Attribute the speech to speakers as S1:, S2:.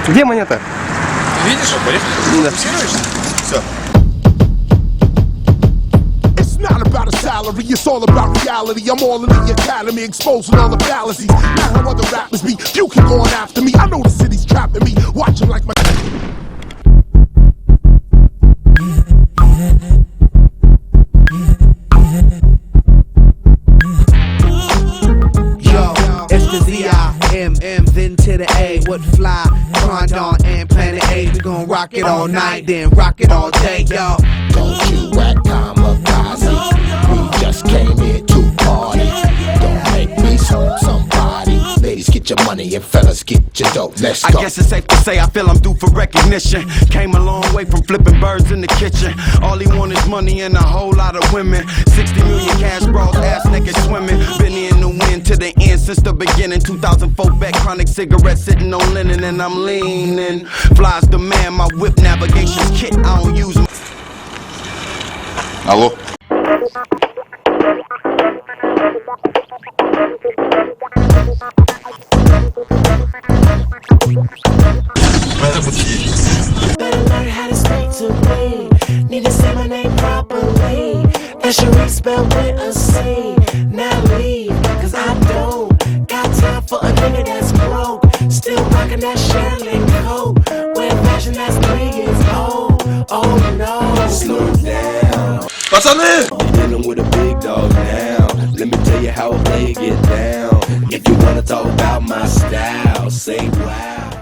S1: Где монета?
S2: Видишь, поехали.
S1: Да.
S2: Фокусируешься? Все.
S3: It's not about a salary, it's all about reality. I'm all in the academy, exposing all the fallacies. Not how other rappers be, you keep going after me. I know the city's trapping me, watching like my...
S4: Yo, it's the Z-I-M-M, then to the A. What fly? Condon and Planet A. We gon' rock it all night, then rock it all day, yo.
S5: Don't you act kamikaze. We just came here to party. Don't make me somebody. Ladies, get your money and fellas, get your dope. Let's
S6: I
S5: go.
S6: guess it's safe to say I feel I'm due for recognition. Came a long way from flipping birds in the kitchen. All he want is money and a whole lot of women. 60 million cash bras, ass naked swimming. Been in the wind to the end since the beginning. 2004 back, chronic cigarettes sitting on linen and I'm leaning. Flies the man, my whip navigation's kit. I don't use.
S2: Алло. Это будет есть.
S7: Better learn how to speak to me. Need to say my name properly. That's your spelled with a C. Now leave, cause I don't got time for a nigga that's broke. Still rockin' that Shirley coat. Wearing fashion that's 3 years old. Oh no.
S5: Slow down.
S2: Пацаны!
S5: Dealing with a big dog now. Let me tell you how a player get down. If you wanna talk about my style, say wow.